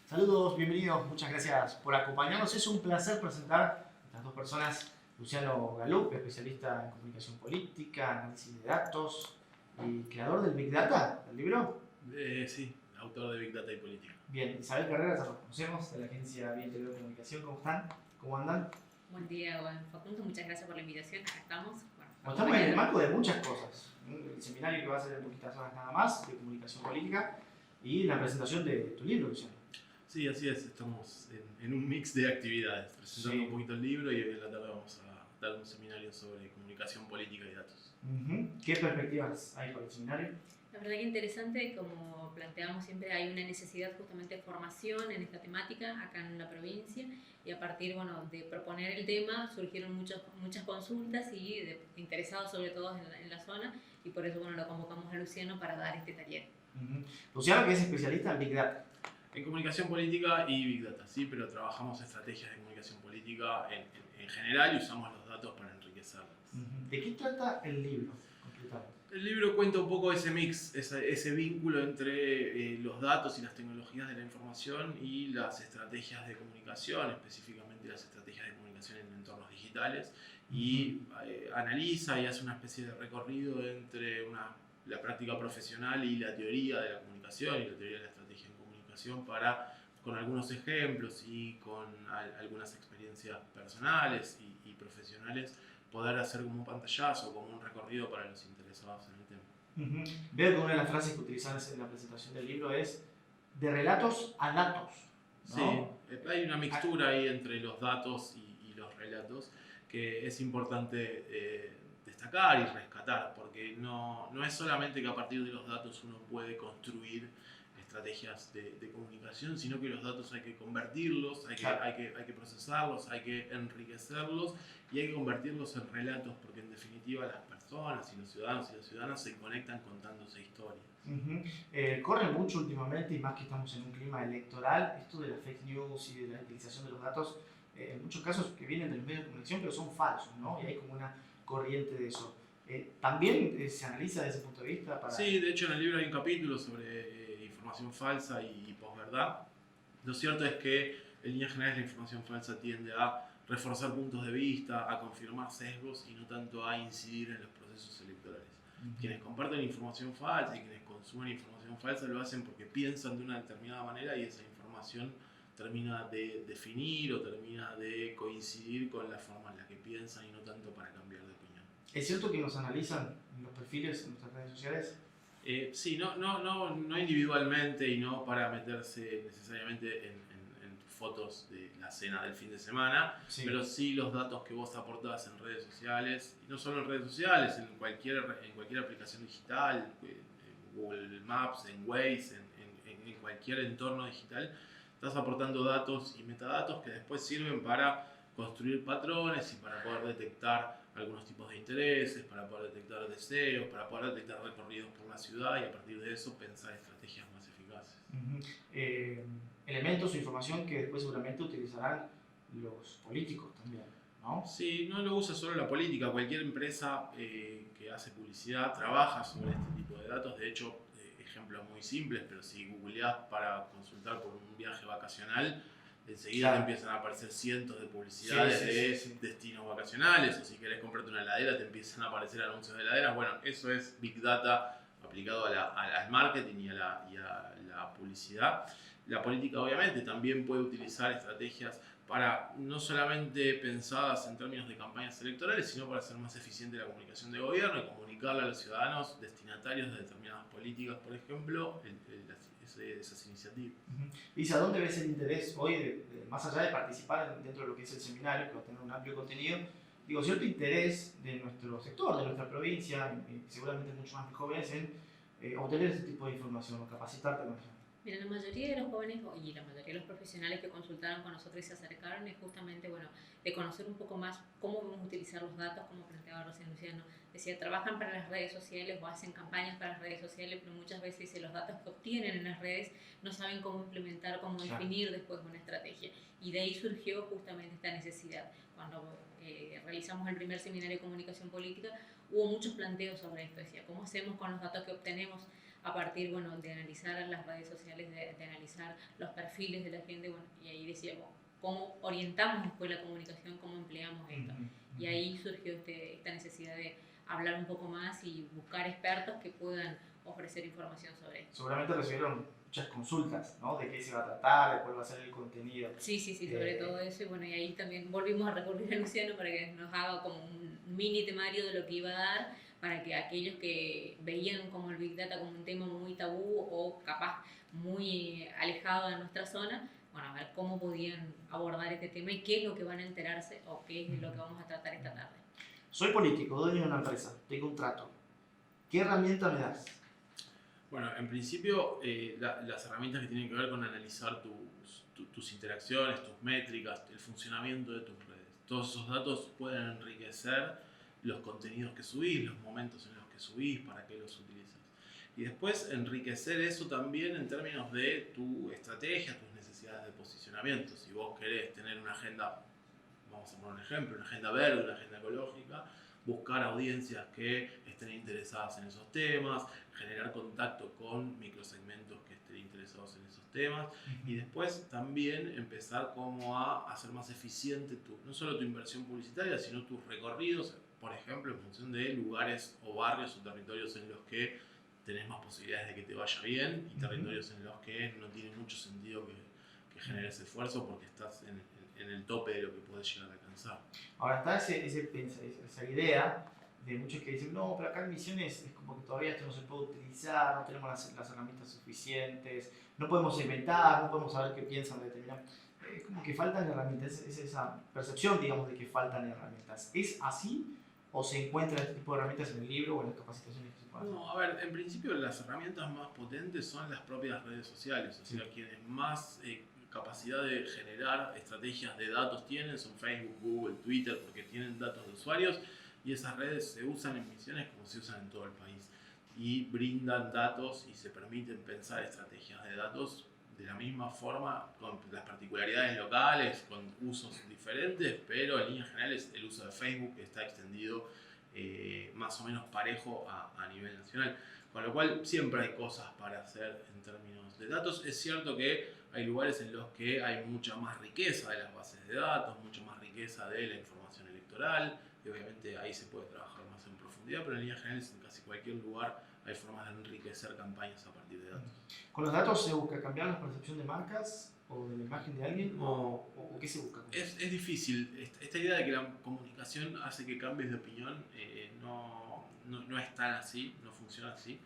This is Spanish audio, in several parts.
Saludos, bienvenidos, muchas gracias por acompañarnos. Es un placer presentar a estas dos personas. Luciano Galup, especialista en comunicación política, análisis de datos y creador del Big Data, del libro. Sí, autor de Big Data y Política. Bien, Isabel Carrera, ya nos conocemos, de la agencia Vía Interior de Comunicación. ¿Cómo están? ¿Cómo andan? Buen día, Facundo, muchas gracias por la invitación. Acá estamos. Bueno, estamos en el marco de muchas cosas. El seminario que va a ser en poquitas horas nada más, de comunicación política, y la presentación de tu libro, Luciano. Sí, así es, estamos en un mix de actividades, presentando un poquito el libro y hoy en la tarde vamos a dar un seminario sobre comunicación política y datos. ¿Qué perspectivas hay para el seminario? La verdad que interesante, como planteamos siempre, hay una necesidad justamente de formación en esta temática acá en la provincia y a partir de proponer el tema surgieron muchas consultas y de interesados sobre todo en la zona y por eso lo convocamos a Luciano para dar este taller. Luciano, que es especialista en Big Data. En comunicación política y Big Data, sí, pero trabajamos estrategias de comunicación política en general y usamos los datos para enriquecerlas. ¿De qué trata el libro, concretamente? El libro cuenta un poco ese mix, ese vínculo entre los datos y las tecnologías de la información y las estrategias de comunicación, específicamente las estrategias de comunicación en entornos digitales, y analiza y hace una especie de recorrido entre la práctica profesional y la teoría de la comunicación y la teoría de la estrategia en comunicación con algunos ejemplos y con algunas experiencias personales y profesionales, poder hacer como un pantallazo, como un recorrido para los interesados en el tema. Veo que una de las frases que utilizas en la presentación del libro es de relatos a datos, ¿no? Sí, hay una mixtura ahí entre los datos y los relatos que es importante destacar y rescatar, porque no es solamente que a partir de los datos uno puede construir estrategias de comunicación, sino que los datos hay que convertirlos, hay que procesarlos, hay que enriquecerlos y hay que convertirlos en relatos, porque en definitiva las personas y los ciudadanos y las ciudadanas se conectan contándose historias. Corre mucho últimamente, y más que estamos en un clima electoral, esto de las fake news y de la utilización de los datos, en muchos casos que vienen de los medios de comunicación, pero son falsos, ¿no? Y hay como una corriente de eso. ¿También se analiza desde ese punto de vista? Sí, de hecho en el libro hay un capítulo sobre información falsa y posverdad. Lo cierto es que en líneas generales la información falsa tiende a reforzar puntos de vista, a confirmar sesgos y no tanto a incidir en los procesos electorales. Quienes comparten información falsa y quienes consumen información falsa lo hacen porque piensan de una determinada manera y esa información termina de definir o termina de coincidir con la forma en la que piensan y no tanto para cambiar de opinión. ¿Es cierto que nos analizan los perfiles en nuestras redes sociales? Sí, no individualmente y no para meterse necesariamente en fotos de la cena del fin de semana, sí, pero sí los datos que vos aportás en redes sociales, y no solo en redes sociales, en cualquier aplicación digital, en Google Maps, en Waze, en cualquier entorno digital, estás aportando datos y metadatos que después sirven para construir patrones y para poder detectar algunos tipos de intereses, para poder detectar deseos, para poder detectar recorridos por la ciudad y a partir de eso pensar estrategias más eficaces. Elementos o información que después seguramente utilizarán los políticos también, ¿no? Sí, no lo usa solo la política, cualquier empresa que hace publicidad trabaja sobre este tipo de datos. De hecho, ejemplos muy simples, pero si googleás para consultar por un viaje vacacional, enseguida te empiezan a aparecer cientos de publicidades de destinos vacacionales, o si querés comprarte una heladera te empiezan a aparecer anuncios de heladeras. Bueno, eso es Big Data aplicado al marketing y a la publicidad. La política obviamente también puede utilizar estrategias para no solamente pensadas en términos de campañas electorales, sino para hacer más eficiente la comunicación de gobierno y comunicarle a los ciudadanos destinatarios de determinadas políticas, por ejemplo, esas iniciativas. ¿Y a dónde ves el interés hoy, más allá de participar dentro de lo que es el seminario, que va a tener un amplio contenido, digo, cierto interés de nuestro sector, de nuestra provincia, y seguramente mucho más de jóvenes, en obtener ese tipo de información o capacitarte con eso? Mira, la mayoría de los jóvenes y la mayoría de los profesionales que consultaron con nosotros y se acercaron es justamente, de conocer un poco más cómo vamos a utilizar los datos, como planteaba recién Luciano. Decía, trabajan para las redes sociales o hacen campañas para las redes sociales, pero muchas veces los datos que obtienen en las redes no saben cómo implementar, cómo definir después una estrategia. Y de ahí surgió justamente esta necesidad. Cuando realizamos el primer seminario de comunicación política, hubo muchos planteos sobre esto. Decía, ¿cómo hacemos con los datos que obtenemos a partir, bueno, de analizar las redes sociales, de analizar los perfiles de la gente, bueno, y ahí decíamos, ¿cómo orientamos después la comunicación, cómo empleamos esto? Y ahí surgió esta necesidad de hablar un poco más y buscar expertos que puedan ofrecer información sobre esto. Seguramente recibieron muchas consultas, ¿no? De qué se va a tratar, de cuál va a ser el contenido. Sí, sobre todo eso. Y bueno, y ahí también volvimos a recurrir a Luciano para que nos haga como un mini temario de lo que iba a dar, para que aquellos que veían como el Big Data como un tema muy tabú o capaz muy alejado de nuestra zona, bueno, a ver cómo podían abordar este tema y qué es lo que van a enterarse o qué es lo que vamos a tratar esta tarde. Soy político, dueño de una empresa, tengo un trato. ¿Qué herramienta me das? Bueno, en principio las herramientas que tienen que ver con analizar tus interacciones, tus métricas, el funcionamiento de tus redes. Todos esos datos pueden enriquecer los contenidos que subís, los momentos en los que subís, para qué los utilizas. Y después enriquecer eso también en términos de tu estrategia, tus necesidades de posicionamiento. Si vos querés tener una agenda, vamos a poner un ejemplo, una agenda verde, una agenda ecológica, buscar audiencias que estén interesadas en esos temas, generar contacto con microsegmentos que estén interesados en esos temas y después también empezar como a hacer más eficiente no solo tu inversión publicitaria, sino tus recorridos, por ejemplo, en función de lugares o barrios o territorios en los que tenés más posibilidades de que te vaya bien y territorios en los que no tiene mucho sentido que generes esfuerzo porque estás en el tope de lo que puedes llegar a alcanzar. Ahora está esa idea de muchos que dicen, no, pero acá en Misiones es como que todavía esto no se puede utilizar, no tenemos las herramientas suficientes, no podemos segmentar, no podemos saber qué piensan de determinado. Es como que faltan herramientas, es esa percepción, digamos, de que faltan herramientas. ¿Es así o se encuentran este tipo de herramientas en el libro o en las capacitaciones que se pueden hacer? No, a ver, en principio las herramientas más potentes son las propias redes sociales, o sea, quienes más capacidad de generar estrategias de datos tienen son Facebook, Google, Twitter, porque tienen datos de usuarios y esas redes se usan en Misiones como se usan en todo el país y brindan datos y se permiten pensar estrategias de datos de la misma forma, con las particularidades locales, con usos diferentes, pero en líneas generales el uso de Facebook está extendido más o menos parejo a nivel nacional, con lo cual siempre hay cosas para hacer en términos de datos. Es cierto que hay lugares en los que hay mucha más riqueza de las bases de datos, mucha más riqueza de la información electoral, y obviamente ahí se puede trabajar más en profundidad, pero en líneas generales en casi cualquier lugar hay formas de enriquecer campañas a partir de datos. ¿Con los datos se busca cambiar la percepción de marcas o de la imagen de alguien o qué se busca? Es difícil. Esta idea de que la comunicación hace que cambies de opinión no es tan así, no funciona así.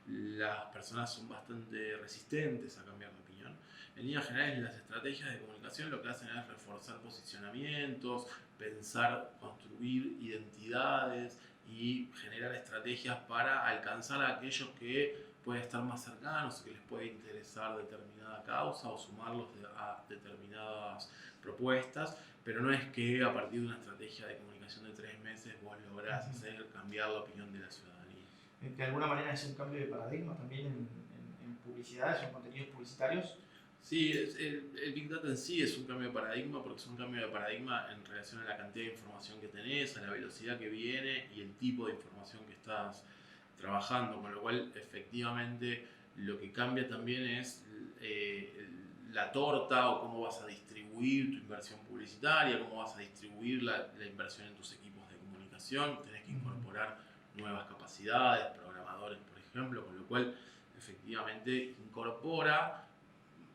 Las personas son bastante resistentes a cambiar de opinión. En líneas generales, las estrategias de comunicación lo que hacen es reforzar posicionamientos, pensar, construir identidades y generar estrategias para alcanzar a aquellos que pueden estar más cercanos, que les puede interesar determinada causa o sumarlos a determinadas propuestas, pero no es que a partir de una estrategia de comunicación de 3 meses vos lográs hacer cambiar la opinión de la ciudadanía. De alguna manera es un cambio de paradigma también en publicidades o en contenidos publicitarios. Sí, el Big Data en sí es un cambio de paradigma porque es un cambio de paradigma en relación a la cantidad de información que tenés, a la velocidad que viene y el tipo de información que estás trabajando, con lo cual efectivamente lo que cambia también es la torta o cómo vas a distribuir tu inversión publicitaria, cómo vas a distribuir la inversión en tus equipos de comunicación, tenés que incorporar nuevas capacidades, programadores por ejemplo, con lo cual efectivamente incorpora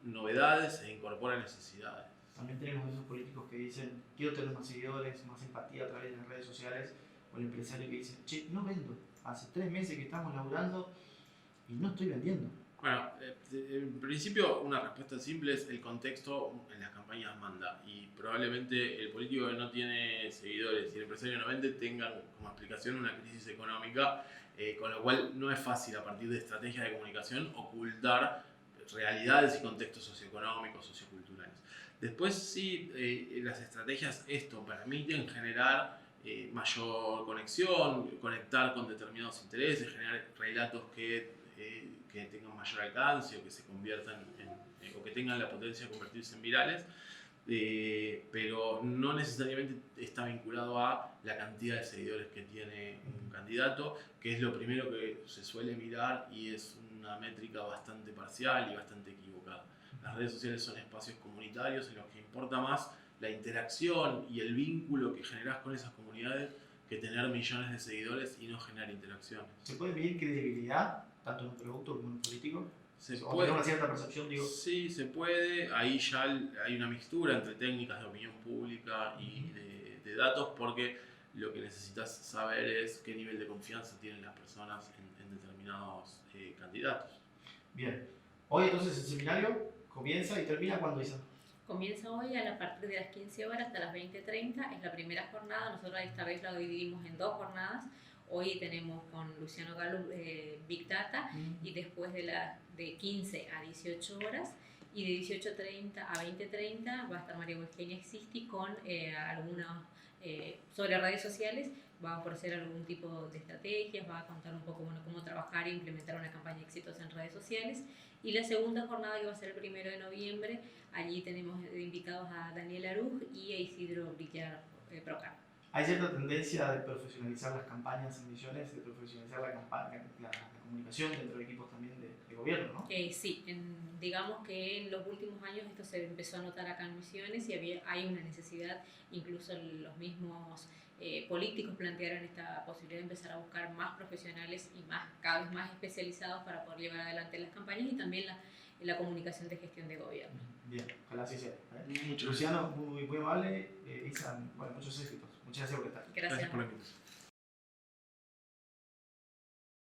novedades e incorpora necesidades. También tenemos esos políticos que dicen quiero tener más seguidores, más empatía a través de las redes sociales, o el empresario que dice, che, no vendo, hace 3 meses que estamos laburando y no estoy vendiendo. Bueno, en principio una respuesta simple es el contexto en las campañas manda y probablemente el político que no tiene seguidores y el empresario no vende tengan como explicación una crisis económica, con lo cual no es fácil a partir de estrategias de comunicación ocultar realidades y contextos socioeconómicos, socioculturales. Después sí, las estrategias esto permiten generar mayor conexión, conectar con determinados intereses, generar relatos que tengan mayor alcance o que se conviertan o que tengan la potencia de convertirse en virales, pero no necesariamente está vinculado a la cantidad de seguidores que tiene un candidato, que es lo primero que se suele mirar y es un una métrica bastante parcial y bastante equivocada. Las redes sociales son espacios comunitarios en los que importa más la interacción y el vínculo que generás con esas comunidades que tener millones de seguidores y no generar interacciones. ¿Se puede medir credibilidad tanto en un producto como en un político? Se ¿O puede, tener una cierta percepción, digo? sí, se puede. Ahí ya hay una mixtura entre técnicas de opinión pública y de datos, porque lo que necesitas saber es qué nivel de confianza tienen las personas en determinados candidatos. Bien. Hoy entonces el seminario comienza y termina cuando dice. Comienza hoy a partir de las 15 horas hasta las 20:30, es la primera jornada, nosotros esta vez la dividimos en 2 jornadas. Hoy tenemos con Luciano Galo Big Data y después de 15 a 18 horas y de 18:30 a 20:30 va a estar María Eugenia Existi con algunos sobre redes sociales, va a ofrecer algún tipo de estrategias, va a contar un poco cómo trabajar e implementar una campaña exitosa en redes sociales. Y la segunda jornada, que va a ser el 1 de noviembre, allí tenemos invitados a Daniel Aruj y a Isidro Villar Procar. ¿Hay cierta tendencia de profesionalizar las campañas en Misiones, de profesionalizar la comunicación dentro de equipos también de gobierno, ¿no? Sí, digamos que en los últimos años esto se empezó a notar acá en Misiones y hay una necesidad, incluso los mismos políticos plantearon esta posibilidad de empezar a buscar más profesionales y cada vez más especializados para poder llevar adelante las campañas y también la comunicación de gestión de gobierno. Bien, ojalá así sea. Muchas Luciano, muy amable. Isa, bueno, muchos éxitos. Muchas gracias por estar aquí. Gracias. Gracias por la invitación.